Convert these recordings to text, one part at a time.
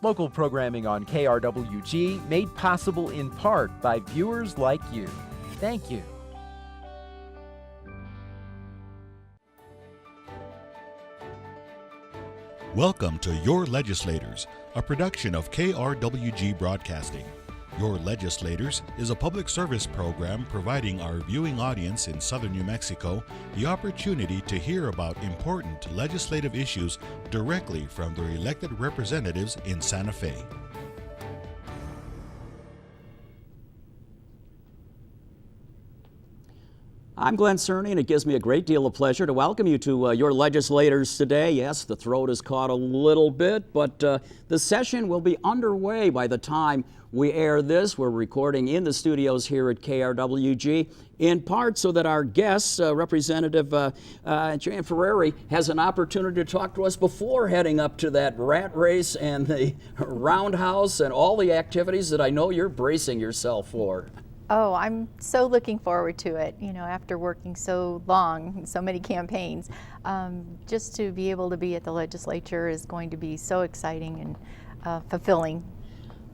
Local programming on KRWG made possible in part by viewers like you. Thank you. Welcome to Your Legislators, a production of KRWG Broadcasting. Your Legislators is a public service program providing our viewing audience in southern New Mexico the opportunity to hear about important legislative issues directly from their elected representatives in Santa Fe. I'm Glenn Cerny, and it gives me a great deal of pleasure to welcome you to Your Legislators today. Yes, the throat is caught a little bit, but the session will be underway by the time we air this. We're recording in the studios here at KRWG, in part so that our guest, Representative Joanne Ferrary, has an opportunity to talk to us before heading up to that rat race and the roundhouse and all the activities that I know you're bracing yourself for. Oh, I'm so looking forward to it, after working so long, so many campaigns. Just to be able to be at the legislature is going to be so exciting and fulfilling.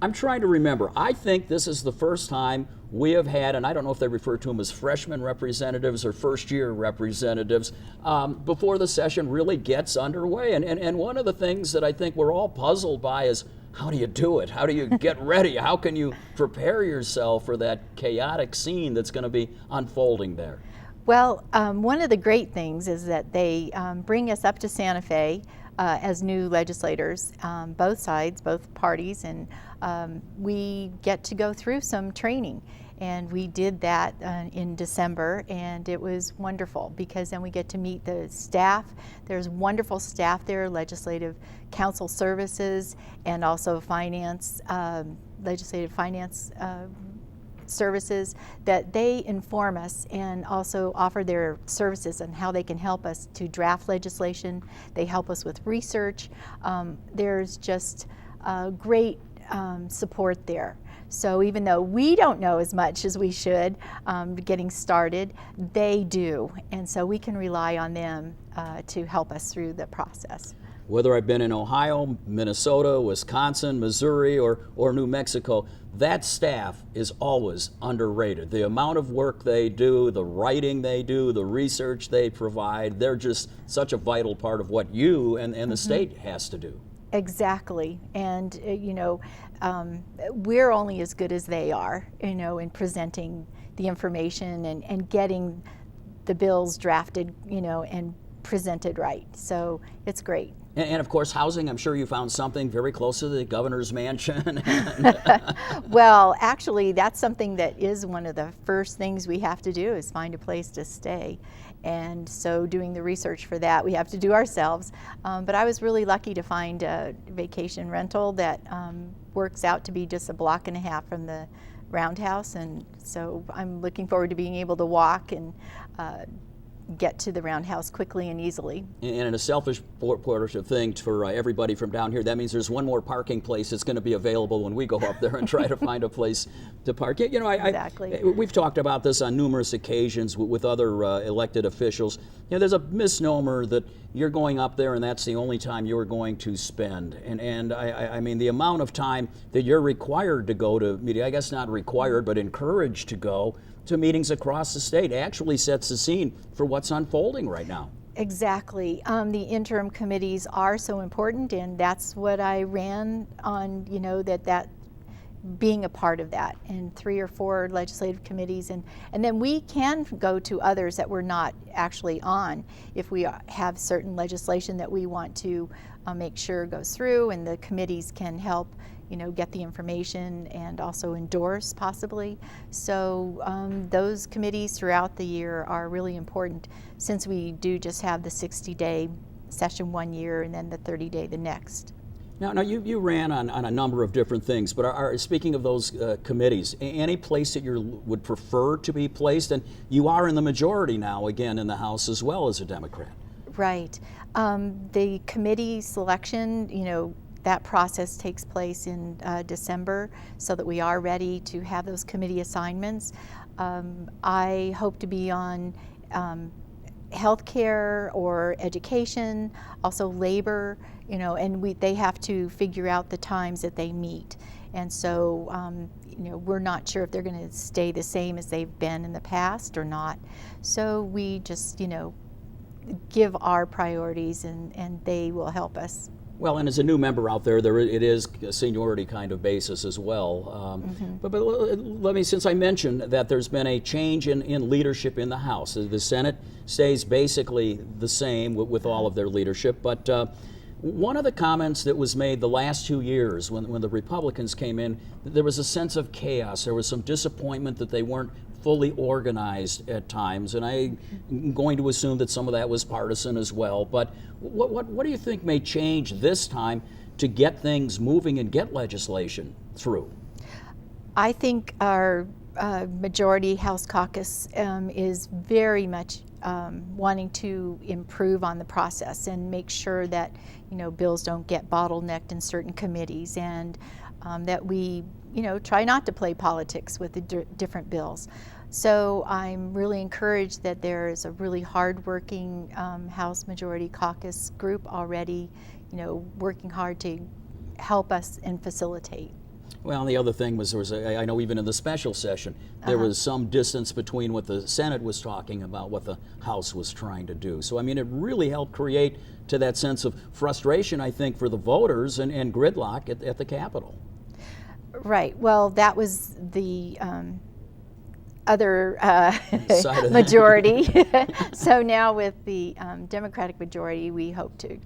I'm trying to remember. I think this is the first time we have had, and I don't know if they refer to them as freshman representatives or first-year representatives, before the session really gets underway. And one of the things that I think we're all puzzled by is, how do you do it? How do you get ready? How can you prepare yourself for that chaotic scene that's going to be unfolding there? Well, one of the great things is that they bring us up to Santa Fe as new legislators, both sides, both parties, and we get to go through some training. And we did that in December, and it was wonderful because then we get to meet the staff. There's wonderful staff there, legislative council services, and also finance, legislative finance services, that they inform us and also offer their services on how they can help us to draft legislation. They help us with research. There's just great support there. So even though we don't know as much as we should getting started, they do. And so we can rely on them to help us through the process. Whether I've been in Ohio, Minnesota, Wisconsin, Missouri, or New Mexico, that staff is always underrated. The amount of work they do, the writing they do, the research they provide, they're just such a vital part of what you and the state has to do. Exactly. And, we're only as good as they are, in presenting the information and getting the bills drafted, and presented right. So it's great. And of course, housing, I'm sure you found something very close to the governor's mansion. Well, actually, that's something that is one of the first things we have to do is find a place to stay. And so doing the research for that, we have to do ourselves. But I was really lucky to find a vacation rental that works out to be just a block and a half from the Roundhouse. And so I'm looking forward to being able to walk and get to the Roundhouse quickly and easily. And in a selfish portion thing for everybody from down here, that means there's one more parking place that's going to be available when we go up there and try to find a place to park. Exactly. We've talked about this on numerous occasions with other elected officials. There's a misnomer that you're going up there and that's the only time you're going to spend. And I mean, the amount of time that you're required to go to meetings, I guess not required, but encouraged to go to meetings across the state actually sets the scene for what's unfolding right now. Exactly. The interim committees are so important, and that's what I ran on, that being a part of that, and 3 or 4 legislative committees, and then we can go to others that we're not actually on if we have certain legislation that we want to make sure goes through, and the committees can help get the information and also endorse possibly. So those committees throughout the year are really important, since we do just have the 60-day session one year and then the 30-day the next. Now you ran on a number of different things, but speaking of those committees, any place that you would prefer to be placed? And you are in the majority now, again, in the House as well as a Democrat. Right. The committee selection, that process takes place in December, so that we are ready to have those committee assignments. I hope to be on healthcare or education, also labor, and they have to figure out the times that they meet. And so, we're not sure if they're going to stay the same as they've been in the past or not. So we just, give our priorities and they will help us. Well, and as a new member out there, it is a seniority kind of basis as well. But let me, since I mentioned that there's been a change in leadership in the House. The Senate stays basically the same with all of their leadership, but one of the comments that was made the last 2 years when the Republicans came in, there was a sense of chaos. There was some disappointment that they weren't fully organized at times, and I'm going to assume that some of that was partisan as well. But what do you think may change this time to get things moving and get legislation through? I think our majority House caucus is very much wanting to improve on the process and make sure that bills don't get bottlenecked in certain committees, and that we try not to play politics with the different bills. So I'm really encouraged that there is a really hard-working House Majority Caucus group already, working hard to help us and facilitate. Well, the other thing was, I know even in the special session, there was some distance between what the Senate was talking about, what the House was trying to do. So, I mean, it really helped create to that sense of frustration, I think, for the voters and gridlock at the Capitol. Right. Well, that was the other Side of majority. So now with the Democratic majority, we hope to,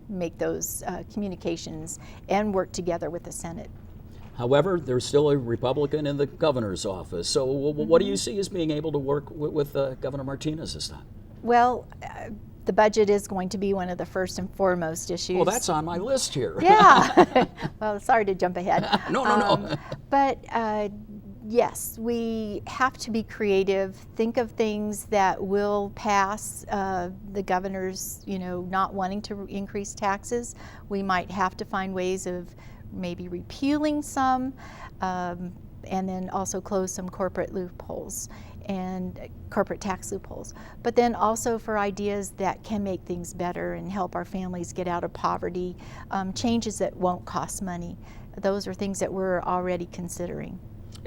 make those communications and work together with the Senate. However, there's still a Republican in the governor's office. So what do you see as being able to work with Governor Martinez this time? Well, the budget is going to be one of the first and foremost issues. Well, that's on my list here. Yeah. Well, sorry to jump ahead. No. But yes, we have to be creative, think of things that will pass. The governor's, not wanting to increase taxes. We might have to find ways of maybe repealing some, and then also close some corporate loopholes and corporate tax loopholes. But then also for ideas that can make things better and help our families get out of poverty, changes that won't cost money. Those are things that we're already considering.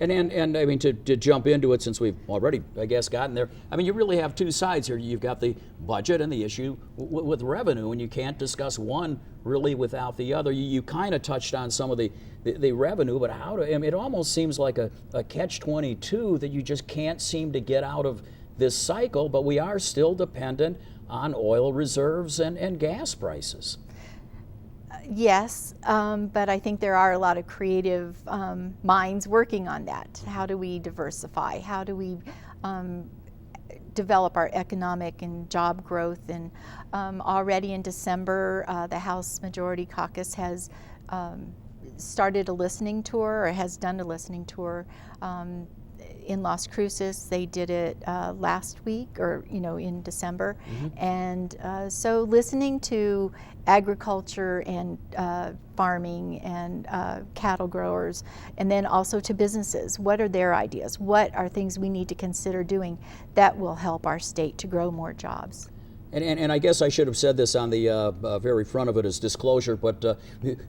And I mean, to jump into it, since we've already, I guess, gotten there, I mean, you really have two sides here. You've got the budget and the issue with revenue, and you can't discuss one really without the other. You kind of touched on some of the revenue, but I mean, it almost seems like a catch-22 that you just can't seem to get out of this cycle, but we are still dependent on oil reserves and gas prices. Yes, but I think there are a lot of creative minds working on that. How do we diversify? How do we develop our economic and job growth? And already in December, the House Majority Caucus has started a listening tour, or has done a listening tour in Las Cruces. They did it last week, or in December. And so listening to agriculture and farming and cattle growers, and then also to businesses. What are their ideas? What are things we need to consider doing that will help our state to grow more jobs? And I guess I should have said this on the very front of it as disclosure, but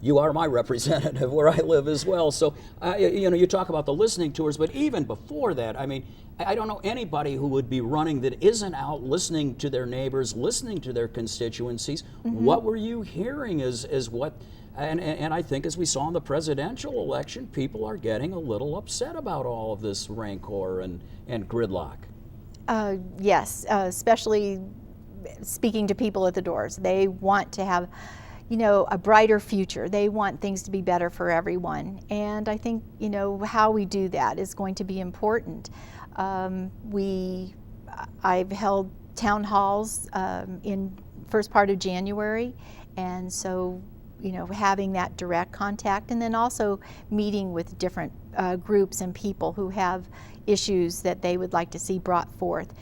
you are my representative where I live as well. So, you talk about the listening tours, but even before that, I mean, I don't know anybody who would be running that isn't out listening to their neighbors, listening to their constituencies. What were you hearing is what, and I think as we saw in the presidential election, people are getting a little upset about all of this rancor and gridlock. Yes, especially speaking to people at the doors. They want to have, a brighter future. They want things to be better for everyone. And I think, how we do that is going to be important. I've held town halls in first part of January, and so, having that direct contact, and then also meeting with different groups and people who have issues that they would like to see brought forth,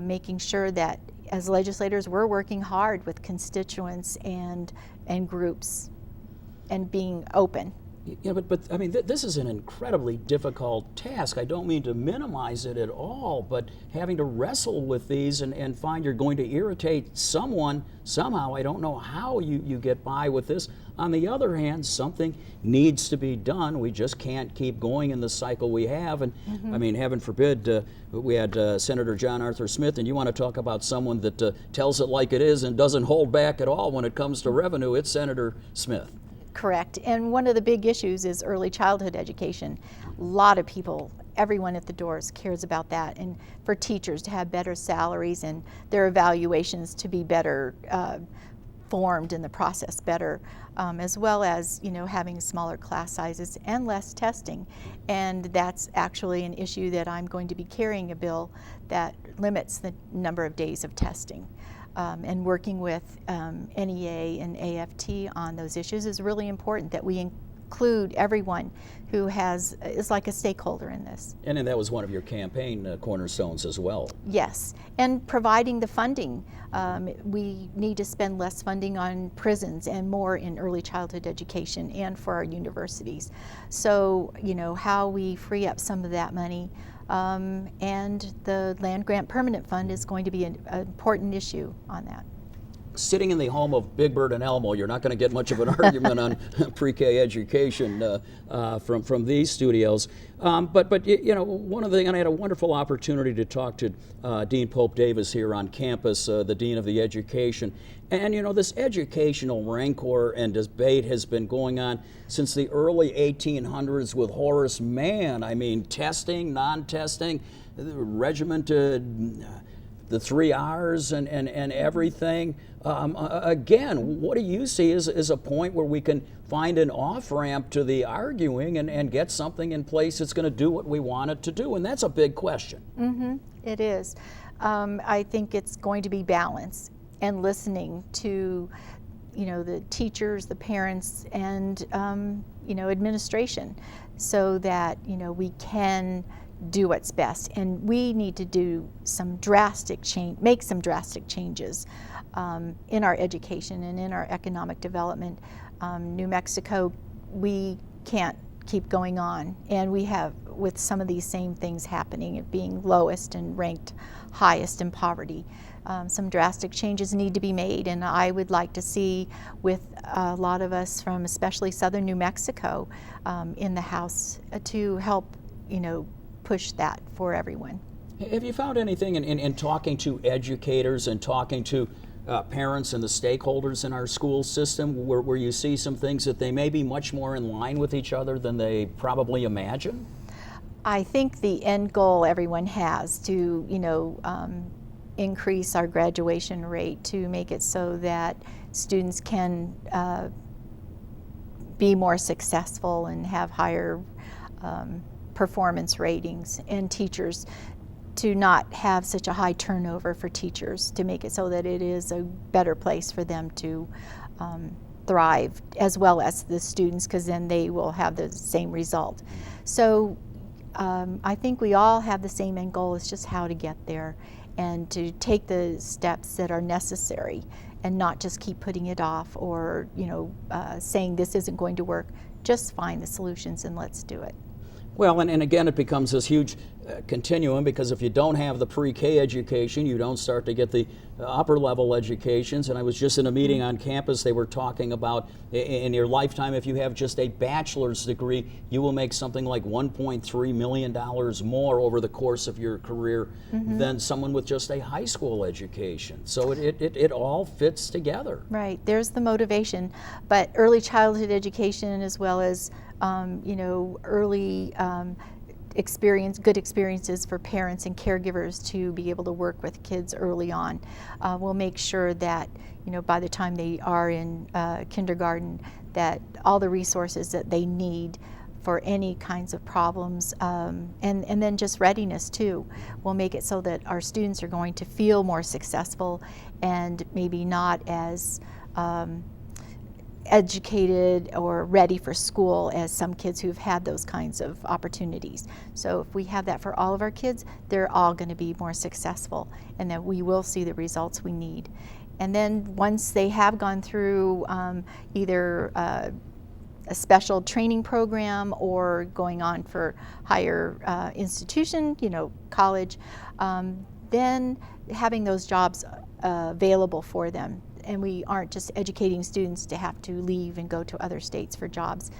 making sure that as legislators, we're working hard with constituents and groups and being open. Yeah, but I mean, this is an incredibly difficult task. I don't mean to minimize it at all, but having to wrestle with these and find you're going to irritate someone somehow. I don't know how you get by with this. On the other hand, something needs to be done. We just can't keep going in the cycle we have. And I mean, heaven forbid, we had Senator John Arthur Smith, and you want to talk about someone that tells it like it is and doesn't hold back at all when it comes to revenue. It's Senator Smith. Correct. And one of the big issues is early childhood education. A lot of people, everyone at the doors cares about that, and for teachers to have better salaries and their evaluations to be better formed in the process better, as well as having smaller class sizes and less testing. And that's actually an issue that I'm going to be carrying a bill that limits the number of days of testing. And working with NEA and AFT on those issues is really important, that we include everyone who is like a stakeholder in this. And that was one of your campaign cornerstones as well. Yes, and providing the funding. We need to spend less funding on prisons and more in early childhood education and for our universities. So, how we free up some of that money. And the Land Grant Permanent Fund is going to be an important issue on that. Sitting in the home of Big Bird and Elmo, you're not going to get much of an argument on pre-K education from these studios. But one of the things, and I had a wonderful opportunity to talk to Dean Pope Davis here on campus, the Dean of the Education. And this educational rancor and debate has been going on since the early 1800s with Horace Mann. I mean, testing, non-testing, regimented, the 3 R's and everything. Again, what do you see as a point where we can find an off-ramp to the arguing and get something in place that's going to do what we want it to do? And that's a big question. Mm-hmm. It is. I think it's going to be balance and listening to the teachers, the parents, and administration, so that we can do what's best. And we need to do some drastic change, make some drastic changes in our education and in our economic development. New Mexico, we can't keep going on, and we have with some of these same things happening, it being lowest and ranked highest in poverty. Some drastic changes need to be made, and I would like to see, with a lot of us from especially southern New Mexico in the House, to help push that for everyone. Have you found anything in talking to educators and talking to parents and the stakeholders in our school system where you see some things that they may be much more in line with each other than they probably imagine? I think the end goal everyone has to, increase our graduation rate, to make it so that students can be more successful and have higher performance ratings, and teachers to not have such a high turnover for teachers, to make it so that it is a better place for them to thrive, as well as the students, because then they will have the same result. So I think we all have the same end goal. It's just how to get there and to take the steps that are necessary and not just keep putting it off or saying this isn't going to work. Just find the solutions and let's do it. Well, and again, it becomes this huge continuum, because if you don't have the pre-K education, you don't start to get the upper level educations. And I was just in a meeting on campus, they were talking about in your lifetime, if you have just a bachelor's degree, you will make something like $1.3 million more over the course of your career than someone with just a high school education. So it all fits together. Right, there's the motivation, but early childhood education, as well as early good experiences for parents and caregivers to be able to work with kids early on. We'll make sure that by the time they are in kindergarten, that all the resources that they need for any kinds of problems, and then just readiness too. We'll make it so that our students are going to feel more successful and maybe not as educated or ready for school as some kids who've had those kinds of opportunities. So if we have that for all of our kids, they're all going to be more successful, and that we will see the results we need. And then once they have gone through either a special training program or going on for higher institution, college, then having those jobs available for them. And we aren't just educating students to have to leave and go to other states for jobs.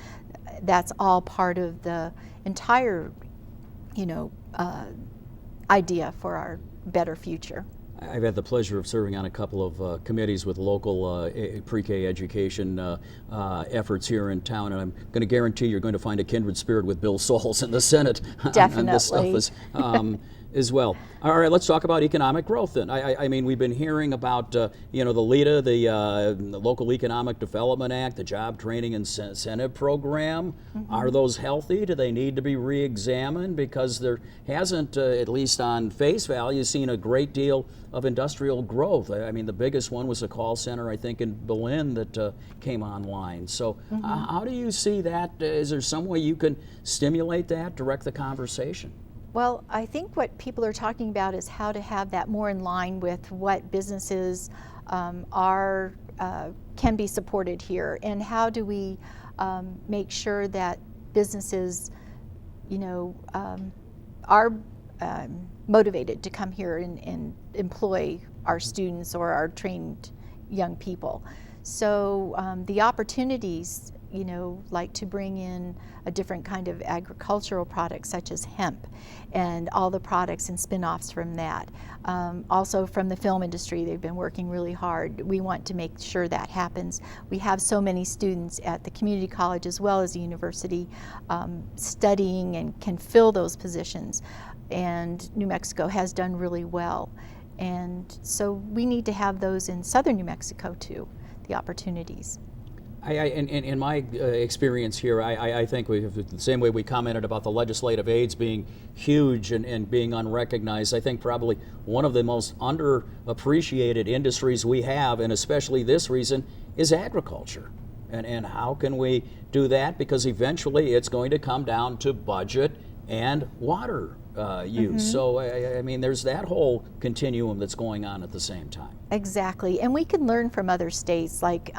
That's all part of the entire, idea for our better future. I've had the pleasure of serving on a couple of committees with local pre-K education efforts here in town, and I'm going to guarantee you're going to find a kindred spirit with Bill Souls in the Senate on this stuff as well. All right, let's talk about economic growth then. I mean, we've been hearing about, the LEDA, the Local Economic Development Act, the Job Training Incentive Program. Mm-hmm. Are those healthy? Do they need to be re-examined? Because there hasn't, at least on face value, seen a great deal of industrial growth. I mean, the biggest one was a call center, I think, in Berlin that came online. So how do you see that? Is there some way you can stimulate that, direct the conversation? Well, I think what people are talking about is how to have that more in line with what businesses can be supported here, and how do we make sure that businesses, are motivated to come here and employ our students or our trained young people. So the opportunities, like to bring in a different kind of agricultural products such as hemp and all the products and spin-offs from that. Also from the film industry, they've been working really hard. We want to make sure that happens. We have so many students at the community college as well as the university studying and can fill those positions. And New Mexico has done really well. And so we need to have those in southern New Mexico too, the opportunities. In my experience here, I think the same way we commented about the legislative aids being huge and being unrecognized, I think probably one of the most underappreciated industries we have, and especially this reason, is agriculture. And how can we do that? Because eventually it's going to come down to budget and water use. So, I mean, there's that whole continuum that's going on at the same time. Exactly, and we can learn from other states, like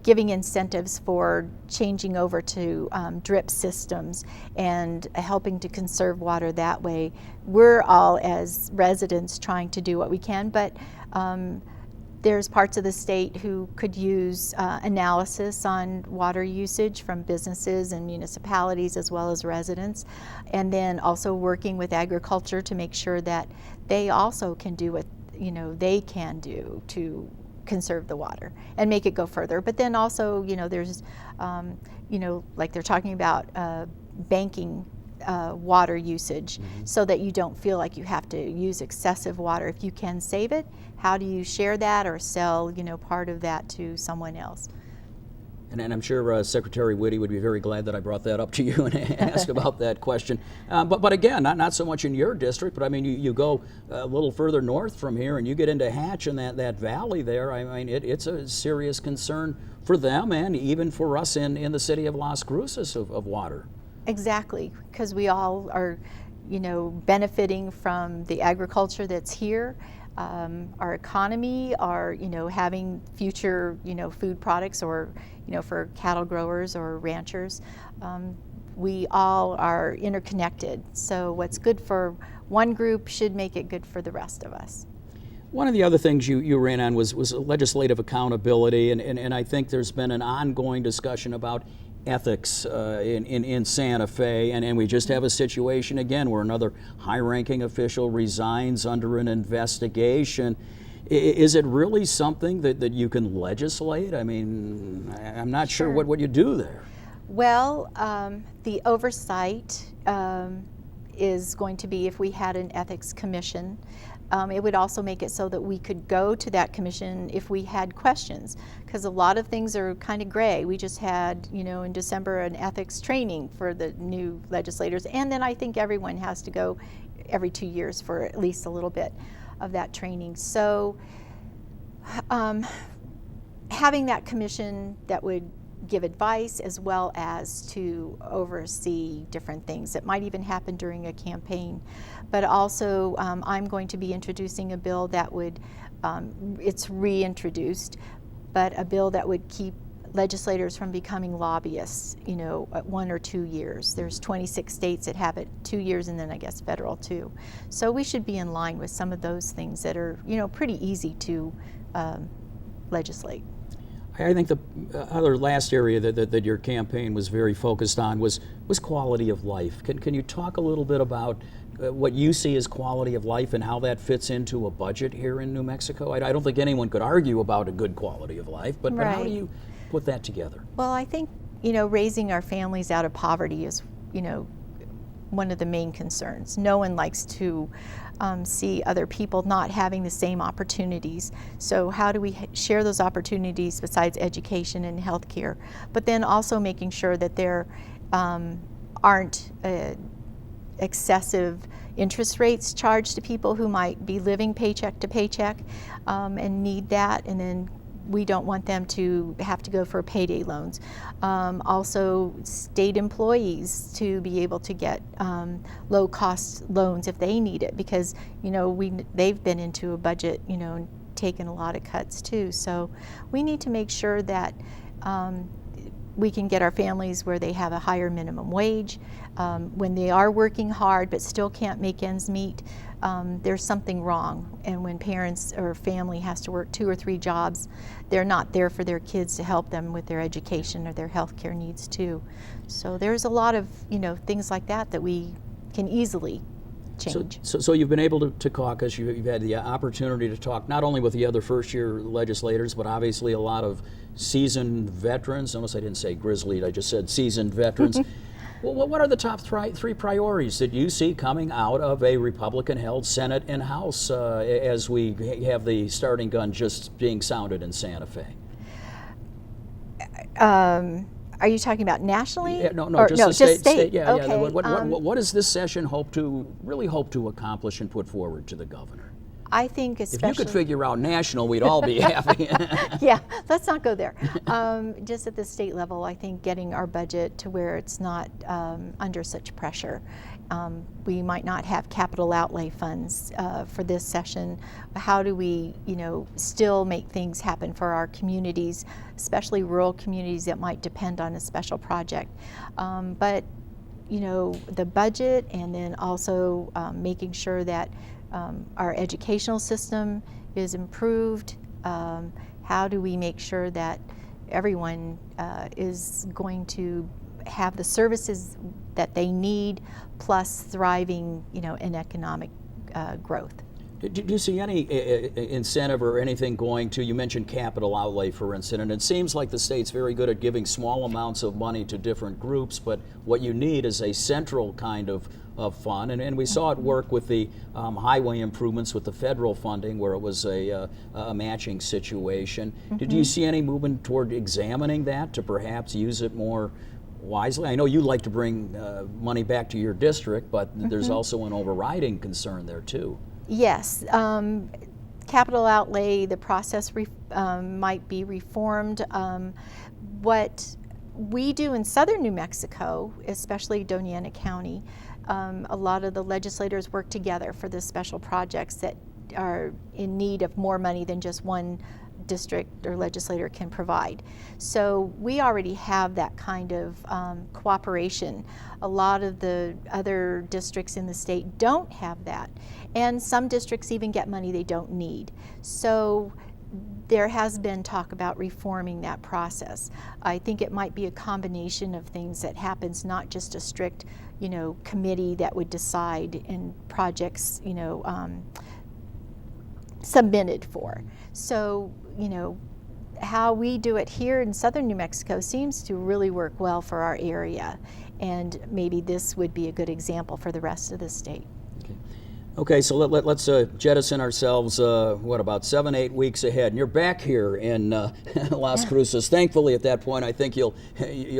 giving incentives for changing over to drip systems and helping to conserve water that way. We're all, as residents, trying to do what we can, but there's parts of the state who could use analysis on water usage from businesses and municipalities as well as residents, and then also working with agriculture to make sure that they also can do what they can do to conserve the water and make it go further. But then also, there's, like they're talking about banking water usage so that you don't feel like you have to use excessive water. If you can save it, how do you share that or sell, part of that to someone else? And I'm sure Secretary Whitty would be very glad that I brought that up to you and ask about that question. But again, not so much in your district, but I mean, you go a little further north from here and you get into Hatch and that valley there. I mean, it's a serious concern for them and even for us in the city of Las Cruces of water. Exactly, because we all are, benefiting from the agriculture that's here. Our economy, our, having future, food products or, for cattle growers or ranchers. We all are interconnected. So what's good for one group should make it good for the rest of us. One of the other things you ran on was legislative accountability, and I think there's been an ongoing discussion about ethics in Santa Fe, and we just have a situation again where another high-ranking official resigns under an investigation. Is it really something that you can legislate? I mean, I'm not sure what you do there. Well, the oversight is going to be if we had an ethics commission. It would also make it so that we could go to that commission if we had questions, because a lot of things are kind of gray. We just had, in December, an ethics training for the new legislators, and then I think everyone has to go every 2 years for at least a little bit of that training. So having that commission that would give advice as well as to oversee different things that might even happen during a campaign. But also I'm going to be introducing a bill that would, it's reintroduced, but a bill that would keep legislators from becoming lobbyists, you know, at 1 or 2 years. There's 26 states that have it 2 years, and then I guess federal too. So we should be in line with some of those things that are, you know, pretty easy to legislate. I think the other last area that your campaign was very focused on was quality of life. Can you talk a little bit about what you see as quality of life and how that fits into a budget here in New Mexico? I don't think anyone could argue about a good quality of life, but how do you put that together? Well, I think, you know, raising our families out of poverty is, you know, one of the main concerns. No one likes to see other people not having the same opportunities. So how do we share those opportunities besides education and healthcare? But then also making sure that there aren't excessive interest rates charged to people who might be living paycheck to paycheck and need that, and then we don't want them to have to go for payday loans. Also, state employees to be able to get low-cost loans if they need it, because, you know, they've been into a budget, you know, and taken a lot of cuts too. So we need to make sure that we can get our families where they have a higher minimum wage. When they are working hard but still can't make ends meet, there's something wrong. And when parents or family has to work 2 or 3 jobs, they're not there for their kids to help them with their education or their healthcare needs too. So there's a lot of, you know, things like that that we can easily change. So you've been able to caucus, you've had the opportunity to talk not only with the other first-year legislators, but obviously a lot of seasoned veterans. Notice I didn't say grizzlied, I just said seasoned veterans. Well, what are the top 3 priorities that you see coming out of a Republican-held Senate and House as we have the starting gun just being sounded in Santa Fe? Are you talking about nationally? Yeah, no, or, just the state. Yeah, okay. What does this session really hope to accomplish and put forward to the governor? I think especially... If you could figure out national, we'd all be happy. Yeah, let's not go there. Just at the state level, I think getting our budget to where it's not under such pressure. We might not have capital outlay funds for this session. How do we, you know, still make things happen for our communities, especially rural communities that might depend on a special project? But, you know, the budget, and then also making sure that our educational system is improved. How do we make sure that everyone is going to have the services that they need, plus thriving, you know, in economic growth? Do you see any incentive or anything going to, you mentioned capital outlay, for instance, and it seems like the state's very good at giving small amounts of money to different groups, but what you need is a central kind of fund, and we saw it work with the highway improvements with the federal funding, where it was a matching situation. Did you see any movement toward examining that to perhaps use it more wisely? I know you like to bring money back to your district, but there's also an overriding concern there too. Yes, capital outlay, the process might be reformed. What we do in southern New Mexico, especially Doñana County, a lot of the legislators work together for the special projects that are in need of more money than just one district or legislator can provide. So we already have that kind of cooperation. A lot of the other districts in the state don't have that. And some districts even get money they don't need. So there has been talk about reforming that process. I think it might be a combination of things that happens, not just a strict, you know, committee that would decide in projects, you know, submitted for. So, you know, how we do it here in southern New Mexico seems to really work well for our area, and maybe this would be a good example for the rest of the state. Okay, so let's jettison ourselves, about 7-8 weeks ahead, and you're back here in Las Cruces. Thankfully, at that point, I think you'll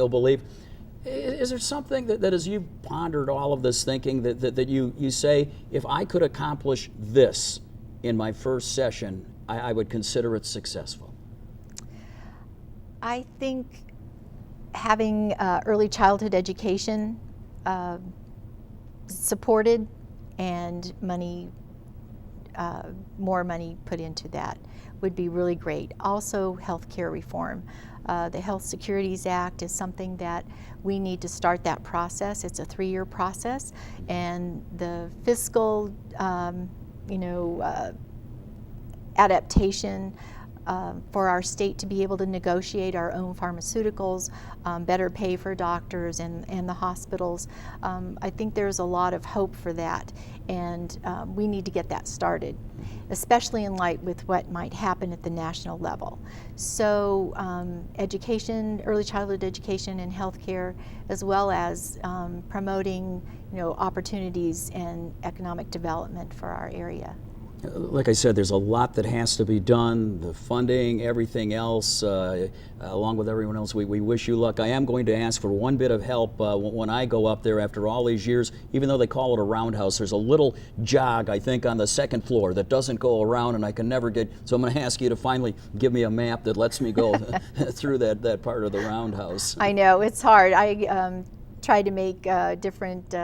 believe. Is there something that as you've pondered all of this thinking that you say, if I could accomplish this in my first session, I would consider it successful? I think having early childhood education supported, and money, more money put into that would be really great. Also, healthcare reform. The Health Securities Act is something that we need to start that process. It's a 3-year process, and the fiscal, adaptation for our state to be able to negotiate our own pharmaceuticals, better pay for doctors and the hospitals. I think there's a lot of hope for that, and we need to get that started, especially in light with what might happen at the national level. So education, early childhood education and healthcare, as well as promoting opportunities and economic development for our area. Like I said, there's a lot that has to be done, the funding, everything else, along with everyone else. We wish you luck. I am going to ask for one bit of help when I go up there after all these years. Even though they call it a roundhouse, there's a little jog, I think, on the second floor that doesn't go around, and I can never get, so I'm going to ask you to finally give me a map that lets me go through that part of the roundhouse. I know, it's hard. I try to make different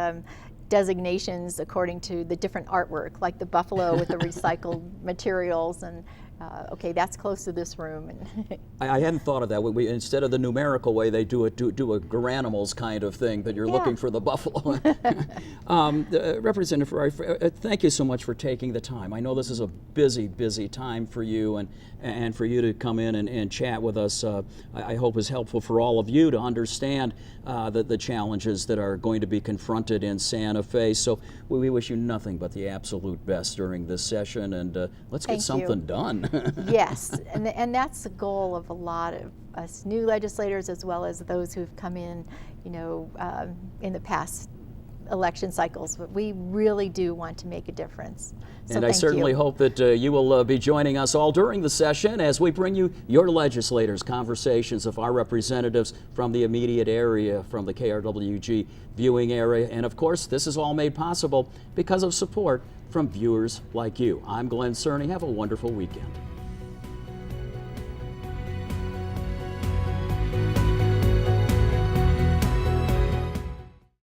designations according to the different artwork, like the buffalo with the recycled materials, and okay, that's close to this room. I hadn't thought of that. Instead of the numerical way, they do a Garanimals kind of thing, but you're looking for the buffalo. Representative Ferrary, thank you so much for taking the time. I know this is a busy, busy time for you, and for you to come in and chat with us, I hope is helpful for all of you to understand the challenges that are going to be confronted in Santa Fe. So we wish you nothing but the absolute best during this session, and let's get something done. Yes, and that's the goal of a lot of us new legislators, as well as those who've come in, in the past election cycles. But we really do want to make a difference. So and I certainly hope that you will be joining us all during the session as we bring you your legislators, conversations of our representatives from the immediate area, from the KRWG viewing area. And of course, this is all made possible because of support from viewers like you. I'm Glenn Cerny. Have a wonderful weekend.